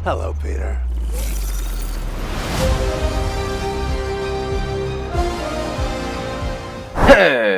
Hello, Peter.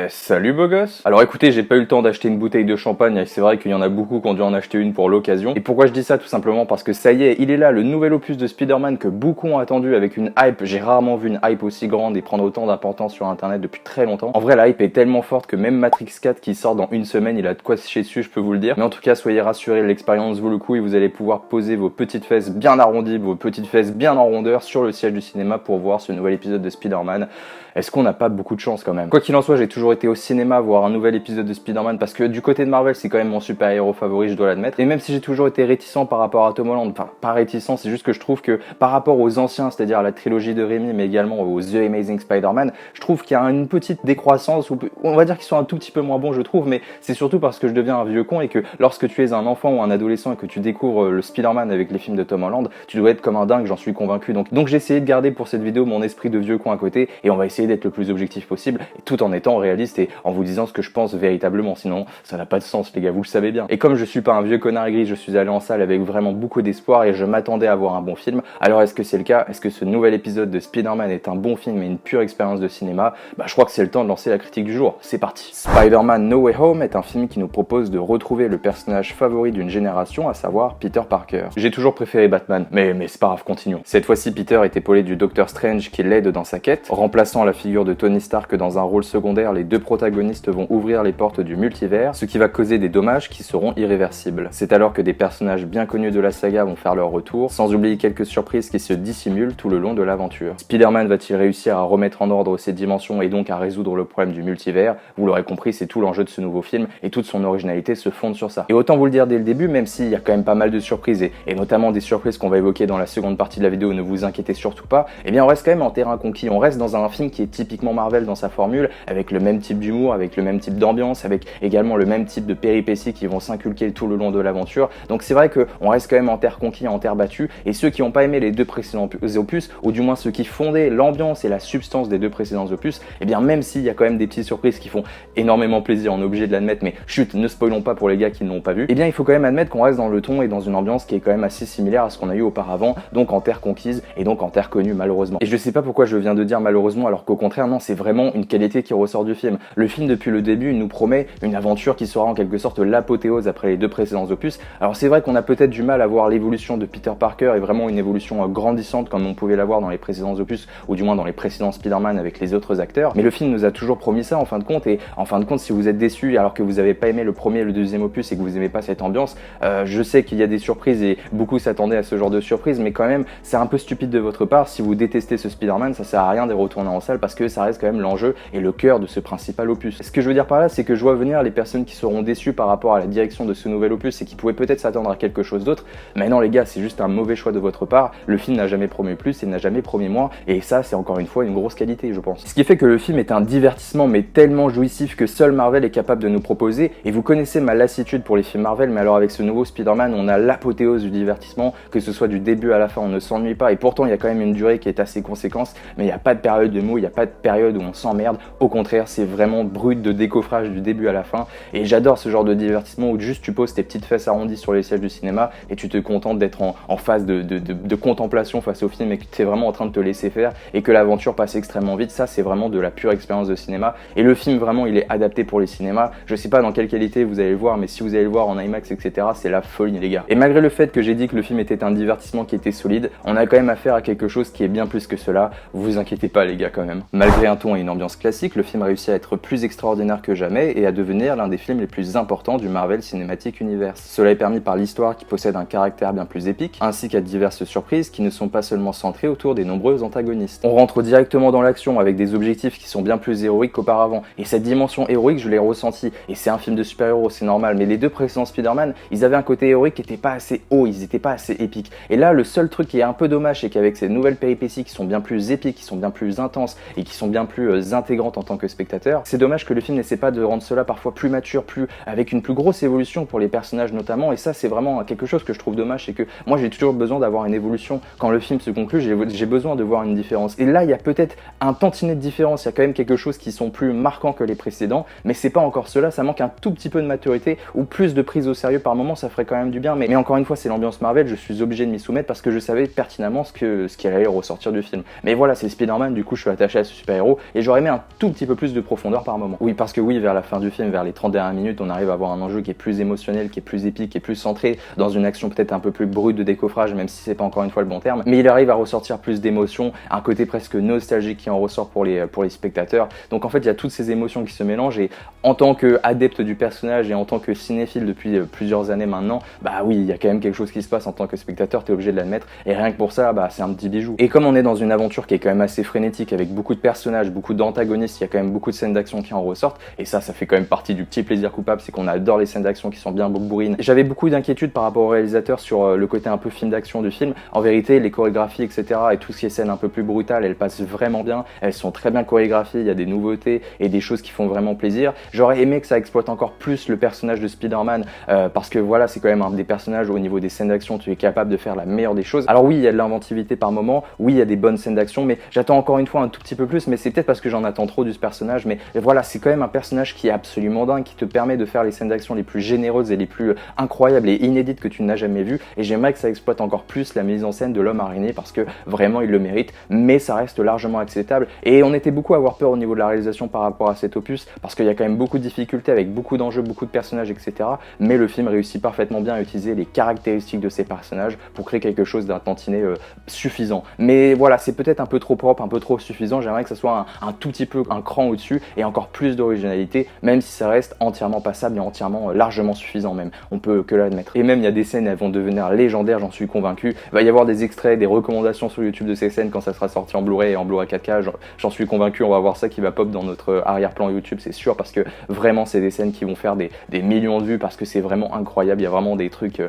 Salut beau gosse. Alors écoutez, j'ai pas eu le temps d'acheter une bouteille de champagne et c'est vrai qu'il y en a beaucoup qui ont dû en acheter une pour l'occasion. Et pourquoi je dis ça? Tout simplement parce que ça y est, il est là, le nouvel opus de Spider-Man que beaucoup ont attendu avec une hype. J'ai rarement vu une hype aussi grande et prendre autant d'importance sur internet depuis très longtemps. En vrai, la hype est tellement forte que même Matrix 4 qui sort dans une semaine, il a de quoi se chier dessus, je peux vous le dire. Mais en tout cas, soyez rassurés, l'expérience vaut le coup et vous allez pouvoir poser vos petites fesses bien arrondies, vos petites fesses bien en rondeur sur le siège du cinéma pour voir ce nouvel épisode de Spider-Man. Est-ce qu'on n'a pas beaucoup de chance quand même? Quoi qu'il en soit, j'ai toujours été au cinéma voir un nouvel épisode de Spider-Man parce que du côté de Marvel, c'est quand même mon super-héros favori, je dois l'admettre. Et même si j'ai toujours été réticent par rapport à Tom Holland, enfin pas réticent, c'est juste que je trouve que par rapport aux anciens, c'est-à-dire à la trilogie de Raimi, mais également aux The Amazing Spider-Man, je trouve qu'il y a une petite décroissance, ou on va dire qu'ils sont un tout petit peu moins bons, je trouve, mais c'est surtout parce que je deviens un vieux con et que lorsque tu es un enfant ou un adolescent et que tu découvres le Spider-Man avec les films de Tom Holland, tu dois être comme un dingue, j'en suis convaincu. Donc j'ai essayé de garder pour cette vidéo mon esprit de vieux con à côté et on va essayer d'être le plus objectif possible, tout en étant réaliste et en vous disant ce que je pense véritablement, sinon ça n'a pas de sens les gars, vous le savez bien. Et comme je suis pas un vieux connard gris, je suis allé en salle avec vraiment beaucoup d'espoir et je m'attendais à voir un bon film. Alors est-ce que c'est le cas? Est-ce que ce nouvel épisode de Spider-Man est un bon film et une pure expérience de cinéma? Je crois que c'est le temps de lancer la critique du jour, c'est parti. Spider-Man No Way Home est un film qui nous propose de retrouver le personnage favori d'une génération, à savoir Peter Parker. J'ai toujours préféré Batman, mais c'est pas grave, continuons. Cette fois-ci, Peter est épaulé du Docteur Strange qui l'aide dans sa quête, remplaçant la figure de Tony Stark dans un rôle secondaire. Les deux protagonistes vont ouvrir les portes du multivers, ce qui va causer des dommages qui seront irréversibles. C'est alors que des personnages bien connus de la saga vont faire leur retour, sans oublier quelques surprises qui se dissimulent tout le long de l'aventure. Spider-Man va-t-il réussir à remettre en ordre ses dimensions et donc à résoudre le problème du multivers? Vous l'aurez compris, c'est tout l'enjeu de ce nouveau film et toute son originalité se fonde sur ça. Et autant vous le dire dès le début, même s'il y a quand même pas mal de surprises et notamment des surprises qu'on va évoquer dans la seconde partie de la vidéo, ne vous inquiétez surtout pas, eh bien on reste quand même en terrain conquis, on reste dans un film qui est typiquement Marvel dans sa formule, avec le même type d'humour, avec le même type d'ambiance, avec également le même type de péripéties qui vont s'inculquer tout le long de l'aventure. Donc c'est vrai qu'on reste quand même en terre conquis, en terre battue, et ceux qui n'ont pas aimé les deux précédents opus, ou du moins ceux qui fondaient l'ambiance et la substance des deux précédents opus, eh bien même s'il y a quand même des petites surprises qui font énormément plaisir, on est obligé de l'admettre, mais chut, ne spoilons pas pour les gars qui ne l'ont pas vu, eh bien il faut quand même admettre qu'on reste dans le ton et dans une ambiance qui est quand même assez similaire à ce qu'on a eu auparavant, donc en terre conquise et donc en terre connue malheureusement. Et je sais pas pourquoi je viens de dire malheureusement alors qu'au contraire non, c'est vraiment une qualité qui ressort du film. Le film depuis le début il nous promet une aventure qui sera en quelque sorte l'apothéose après les deux précédents opus. Alors c'est vrai qu'on a peut-être du mal à voir l'évolution de Peter Parker et vraiment une évolution grandissante comme on pouvait l'avoir dans les précédents opus ou du moins dans les précédents Spider-Man avec les autres acteurs, mais le film nous a toujours promis ça en fin de compte. Et en fin de compte, si vous êtes déçu alors que vous avez pas aimé le premier et le deuxième opus et que vous aimez pas cette ambiance, je sais qu'il y a des surprises et beaucoup s'attendaient à ce genre de surprise, mais quand même c'est un peu stupide de votre part. Si vous détestez ce Spider-Man, ça sert à rien de retourner en salle parce que ça reste quand même l'enjeu et le cœur de ce principal opus. Ce que je veux dire par là, c'est que je vois venir les personnes qui seront déçues par rapport à la direction de ce nouvel opus et qui pouvaient peut-être s'attendre à quelque chose d'autre. Mais non les gars, c'est juste un mauvais choix de votre part. Le film n'a jamais promis plus et n'a jamais promis moins, et ça c'est encore une fois une grosse qualité je pense. Ce qui fait que le film est un divertissement mais tellement jouissif que seul Marvel est capable de nous proposer. Et vous connaissez ma lassitude pour les films Marvel, mais alors avec ce nouveau Spider-Man, on a l'apothéose du divertissement, que ce soit du début à la fin, on ne s'ennuie pas. Et pourtant il y a quand même une durée qui est assez conséquente, mais il n'y a pas de période de mou, il n'y a pas de période où on s'emmerde. Au contraire, c'est vraiment brut de décoffrage du début à la fin. Et j'adore ce genre de divertissement où juste tu poses tes petites fesses arrondies sur les sièges du cinéma et tu te contentes d'être en phase de contemplation face au film et que tu es vraiment en train de te laisser faire et que l'aventure passe extrêmement vite. Ça c'est vraiment de la pure expérience de cinéma. Et le film vraiment il est adapté pour les cinémas. Je sais pas dans quelle qualité vous allez le voir, mais si vous allez le voir en IMAX etc, c'est la folie les gars. Et malgré le fait que j'ai dit que le film était un divertissement qui était solide, on a quand même affaire à quelque chose qui est bien plus que cela. Vous inquiétez pas les gars quand même. Malgré un ton et une ambiance classique, le film réussit à être plus extraordinaire que jamais et à devenir l'un des films les plus importants du Marvel Cinematic Universe. Cela est permis par l'histoire qui possède un caractère bien plus épique, ainsi qu'à diverses surprises qui ne sont pas seulement centrées autour des nombreux antagonistes. On rentre directement dans l'action avec des objectifs qui sont bien plus héroïques qu'auparavant, et cette dimension héroïque je l'ai ressentie, et c'est un film de super-héros, c'est normal, mais les deux précédents Spider-Man, ils avaient un côté héroïque qui était pas assez haut, ils étaient pas assez épiques. Et là, le seul truc qui est un peu dommage, c'est qu'avec ces nouvelles péripéties qui sont bien plus épiques, qui sont bien plus intenses, et qui sont bien plus intégrantes en tant que spectateur. C'est dommage que le film n'essaie pas de rendre cela parfois plus mature, avec une plus grosse évolution pour les personnages notamment, et ça c'est vraiment quelque chose que je trouve dommage, c'est que moi j'ai toujours besoin d'avoir une évolution quand le film se conclut, j'ai besoin de voir une différence. Et là il y a peut-être un tantinet de différence, il y a quand même quelque chose qui sont plus marquants que les précédents, mais c'est pas encore cela, ça manque un tout petit peu de maturité ou plus de prise au sérieux par moment, ça ferait quand même du bien, mais encore une fois c'est l'ambiance Marvel, je suis obligé de m'y soumettre parce que je savais pertinemment ce qui allait ressortir du film. Mais voilà, c'est Spider-Man, du coup je suis attaché à ce super-héros et j'aurais aimé un tout petit peu plus de profondeur par moment. Oui, parce que oui, vers la fin du film, vers les 30 dernières minutes, on arrive à avoir un enjeu qui est plus émotionnel, qui est plus épique, qui est plus centré dans une action peut-être un peu plus brute de décoffrage, même si c'est pas encore une fois le bon terme, mais il arrive à ressortir plus d'émotions, un côté presque nostalgique qui en ressort pour les spectateurs. Donc en fait, il y a toutes ces émotions qui se mélangent et en tant qu'adepte du personnage et en tant que cinéphile depuis plusieurs années maintenant, bah oui, il y a quand même quelque chose qui se passe en tant que spectateur, t'es obligé de l'admettre, et rien que pour ça, bah c'est un petit bijou. Et comme on est dans une aventure qui est quand même assez frénétique, avec beaucoup de personnages, beaucoup d'antagonistes, il y a quand même beaucoup de scènes d'action qui en ressortent, et ça fait quand même partie du petit plaisir coupable, c'est qu'on adore les scènes d'action qui sont bien bourrines. J'avais beaucoup d'inquiétudes par rapport au réalisateur sur le côté un peu film d'action du film. En vérité, les chorégraphies, etc. et tout ce qui est scène un peu plus brutale, elles passent vraiment bien, elles sont très bien chorégraphiées, il y a des nouveautés et des choses qui font vraiment plaisir. J'aurais aimé que ça exploite encore plus le personnage de Spider-Man, parce que voilà, c'est quand même un des personnages où au niveau des scènes d'action, tu es capable de faire la meilleure des choses. Alors oui, il y a de l'inventivité par moment, oui, il y a des bonnes scènes d'action, mais j'attends encore une fois un tout petit peu plus, mais c'est peut-être parce que j'en attends trop de ce personnage, mais voilà, c'est quand même un personnage qui est absolument dingue, qui te permet de faire les scènes d'action les plus généreuses et les plus incroyables et inédites que tu n'as jamais vues, et j'aimerais que ça exploite encore plus la mise en scène de l'homme araignée parce que vraiment il le mérite, mais ça reste largement acceptable. Et on était beaucoup à avoir peur au niveau de la réalisation par rapport à cet opus parce qu'il y a quand même beaucoup de difficultés avec beaucoup d'enjeux, beaucoup de personnages, etc. Mais le film réussit parfaitement bien à utiliser les caractéristiques de ces personnages pour créer quelque chose d'un tantinet suffisant. Mais voilà, c'est peut-être un peu trop propre, un peu trop suffisant. J'aimerais que ça soit un tout petit peu un cran au-dessus et encore plus d'originalité, même si ça reste entièrement passable et entièrement largement suffisant même. On peut que l'admettre. Et même il y a des scènes, elles vont devenir légendaires, j'en suis convaincu. Il va y avoir des extraits, des recommandations sur YouTube de ces scènes quand ça sera sorti en Blu-ray et en Blu-ray 4K. J'en suis convaincu, on va voir ça qui va pop dans notre arrière-plan YouTube, c'est sûr, parce que vraiment c'est des scènes qui vont faire des millions de vues parce que c'est vraiment incroyable. Il y a vraiment des trucs,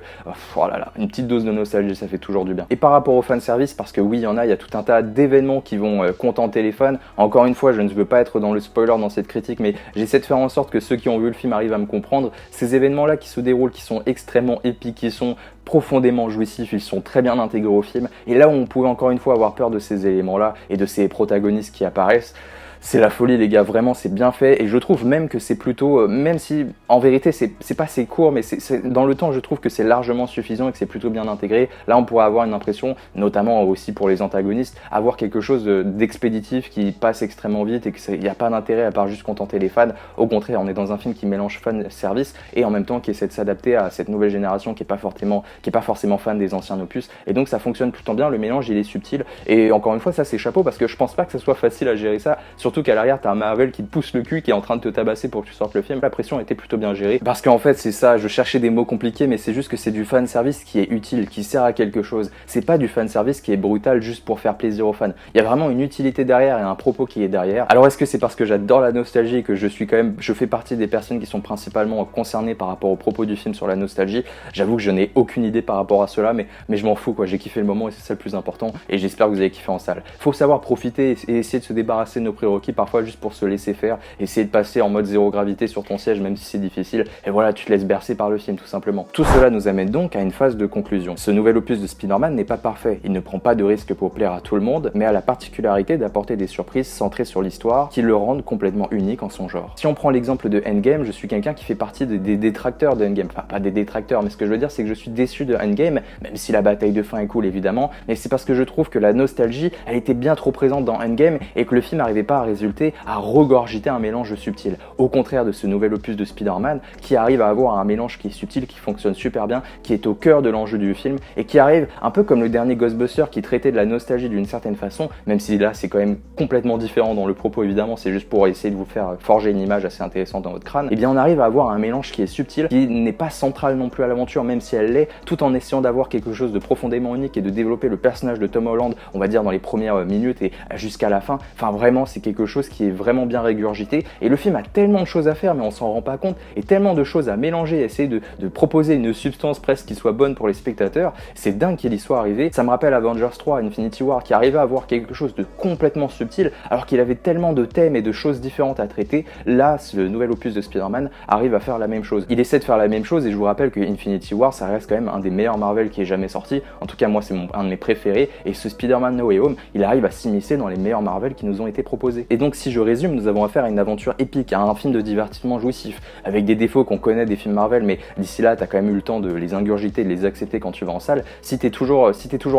oh là là, une petite dose de nostalgie, ça fait toujours du bien. Et par rapport au fanservice, parce que oui, il y a tout un tas d'événements qui vont contenter les fans. Encore une fois, je ne veux pas être dans le spoiler dans cette critique, mais j'essaie de faire en sorte que ceux qui ont vu le film arrivent à me comprendre. Ces événements-là qui se déroulent, qui sont extrêmement épiques, qui sont profondément jouissifs, ils sont très bien intégrés au film. Et là où on pouvait encore une fois avoir peur de ces éléments-là et de ces protagonistes qui apparaissent, c'est la folie les gars, vraiment c'est bien fait et je trouve même que c'est plutôt, même si en vérité c'est pas assez court, mais dans le temps je trouve que c'est largement suffisant et que c'est plutôt bien intégré. Là on pourrait avoir une impression, notamment aussi pour les antagonistes, avoir quelque chose d'expéditif qui passe extrêmement vite et qu'il n'y a pas d'intérêt à part juste contenter les fans. Au contraire, on est dans un film qui mélange fan-service et en même temps qui essaie de s'adapter à cette nouvelle génération qui est pas forcément fan des anciens opus, et donc ça fonctionne plutôt bien, le mélange il est subtil et encore une fois ça c'est chapeau parce que je pense pas que ça soit facile à gérer ça. Surtout qu'à l'arrière, t'as un Marvel qui te pousse le cul, qui est en train de te tabasser pour que tu sortes le film. La pression était plutôt bien gérée. Parce qu'en fait, c'est ça, je cherchais des mots compliqués, mais c'est juste que c'est du fanservice qui est utile, qui sert à quelque chose. C'est pas du fanservice qui est brutal juste pour faire plaisir aux fans. Il y a vraiment une utilité derrière et un propos qui est derrière. Alors est-ce que c'est parce que j'adore la nostalgie et que je fais partie des personnes qui sont principalement concernées par rapport au propos du film sur la nostalgie? J'avoue que je n'ai aucune idée par rapport à cela, mais je m'en fous quoi. J'ai kiffé le moment et c'est ça le plus important. Et j'espère que vous avez kiffé en salle. Faut savoir profiter et essayer de se débarrasser de nos prérequis parfois juste pour se laisser faire, essayer de passer en mode zéro gravité sur ton siège même si c'est difficile, et voilà, tu te laisses bercer par le film tout simplement. Tout cela nous amène donc à une phase de conclusion. Ce nouvel opus de Spider-Man n'est pas parfait, il ne prend pas de risque pour plaire à tout le monde, mais a la particularité d'apporter des surprises centrées sur l'histoire qui le rendent complètement unique en son genre. Si on prend l'exemple de Endgame, je suis quelqu'un qui fait partie des détracteurs de Endgame, enfin pas des détracteurs, mais ce que je veux dire c'est que je suis déçu de Endgame, même si la bataille de fin est cool évidemment, mais c'est parce que je trouve que la nostalgie, elle était bien trop présente dans Endgame et que le film n'arrivait pas à résulter à regurgiter un mélange subtil. Au contraire de ce nouvel opus de Spider-Man qui arrive à avoir un mélange qui est subtil, qui fonctionne super bien, qui est au cœur de l'enjeu du film et qui arrive un peu comme le dernier Ghostbusters qui traitait de la nostalgie d'une certaine façon, même si là c'est quand même complètement différent dans le propos évidemment, c'est juste pour essayer de vous faire forger une image assez intéressante dans votre crâne. Et bien on arrive à avoir un mélange qui est subtil, qui n'est pas central non plus à l'aventure même si elle l'est, tout en essayant d'avoir quelque chose de profondément unique et de développer le personnage de Tom Holland, on va dire dans les premières minutes et jusqu'à la fin. Enfin vraiment c'est quelque quelque chose qui est vraiment bien régurgité. Et le film a tellement de choses à faire, mais on s'en rend pas compte, et tellement de choses à mélanger, essayer de proposer une substance presque qui soit bonne pour les spectateurs. C'est dingue qu'il y soit arrivé. Ça me rappelle Avengers 3, Infinity War, qui arrivait à avoir quelque chose de complètement subtil, alors qu'il avait tellement de thèmes et de choses différentes à traiter. Là, le nouvel opus de Spider-Man arrive à faire la même chose. Il essaie de faire la même chose, et je vous rappelle que Infinity War, ça reste quand même un des meilleurs Marvel qui est jamais sorti. En tout cas, moi, c'est un de mes préférés. Et ce Spider-Man No Way Home, il arrive à s'immiscer dans les meilleurs Marvel qui nous ont été proposés. Et donc, si je résume, nous avons affaire à une aventure épique, à un film de divertissement jouissif, avec des défauts qu'on connaît des films Marvel, mais d'ici là, t'as quand même eu le temps de les ingurgiter, de les accepter quand tu vas en salle. Si t'es toujours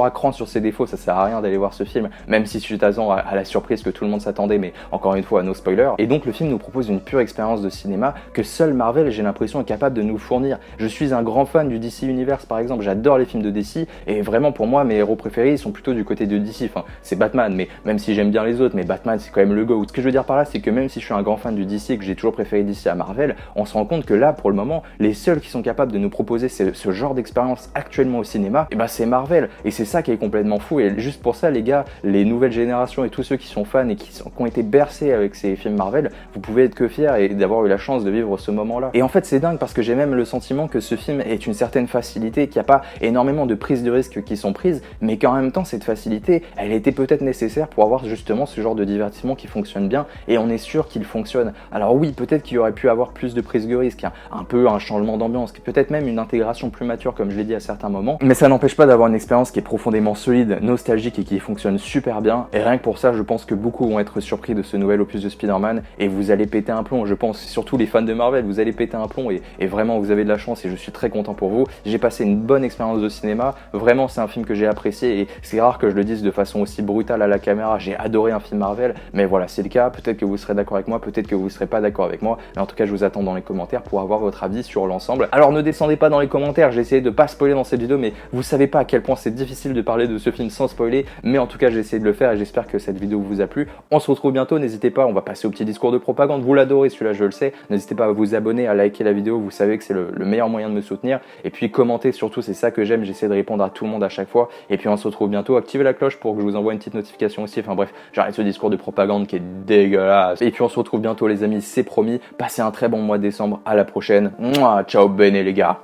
à cran sur ces défauts, ça sert à rien d'aller voir ce film, même si tu t'attends à la surprise que tout le monde s'attendait, mais encore une fois, no spoiler. Et donc, le film nous propose une pure expérience de cinéma que seul Marvel, j'ai l'impression, est capable de nous fournir. Je suis un grand fan du DC Universe, par exemple, j'adore les films de DC, et vraiment, pour moi, mes héros préférés, ils sont plutôt du côté de DC. Enfin, c'est Batman, mais même si j'aime bien les autres, mais Batman, c'est quand même le GOAT. Ce que je veux dire par là, c'est que même si je suis un grand fan du DC et que j'ai toujours préféré DC à Marvel, on se rend compte que là, pour le moment, les seuls qui sont capables de nous proposer ce genre d'expérience actuellement au cinéma, et ben c'est Marvel. Et c'est ça qui est complètement fou. Et juste pour ça, les gars, les nouvelles générations et tous ceux qui sont fans et qui ont été bercés avec ces films Marvel, vous pouvez être que fiers et d'avoir eu la chance de vivre ce moment-là. Et en fait, c'est dingue parce que j'ai même le sentiment que ce film est une certaine facilité, qu'il n'y a pas énormément de prises de risques qui sont prises, mais qu'en même temps, cette facilité, elle était peut-être nécessaire pour avoir justement ce genre de divertissement qui fonctionne bien, et on est sûr qu'il fonctionne. Alors oui, peut-être qu'il y aurait pu avoir plus de prises de risques, un peu un changement d'ambiance, peut-être même une intégration plus mature, comme je l'ai dit à certains moments, mais ça n'empêche pas d'avoir une expérience qui est profondément solide, nostalgique et qui fonctionne super bien. Et rien que pour ça, je pense que beaucoup vont être surpris de ce nouvel opus de Spider-Man, et vous allez péter un plomb. Je pense, surtout les fans de Marvel, vous allez péter un plomb, et vraiment vous avez de la chance, et je suis très content pour vous. J'ai passé une bonne expérience de cinéma, vraiment c'est un film que j'ai apprécié, et c'est rare que je le dise de façon aussi brutale à la caméra. J'ai adoré un film Marvel, mais voilà, c'est le cas. Peut-être que vous serez d'accord avec moi, peut-être que vous serez pas d'accord avec moi, mais en tout cas je vous attends dans les commentaires pour avoir votre avis sur l'ensemble. Alors ne descendez pas dans les commentaires, j'ai essayé de pas spoiler dans cette vidéo, mais vous savez pas à quel point c'est difficile de parler de ce film sans spoiler, mais en tout cas j'ai essayé de le faire, et j'espère que cette vidéo vous a plu. On se retrouve bientôt, n'hésitez pas, on va passer au petit discours de propagande, vous l'adorez celui-là, je le sais. N'hésitez pas à vous abonner, à liker la vidéo, vous savez que c'est le meilleur moyen de me soutenir, et puis commentez surtout, c'est ça que j'aime, j'essaie de répondre à tout le monde à chaque fois. Et puis on se retrouve bientôt, activez la cloche pour que je vous envoie une petite notification aussi. Enfin bref, j'arrête ce discours de propagande qui est dégueulasse. Et puis on se retrouve bientôt les amis, c'est promis. Passez un très bon mois de décembre, à la prochaine. Mouah, ciao bene les gars.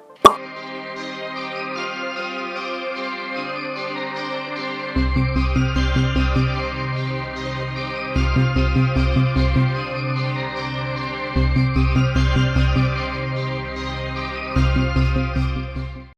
Thank you.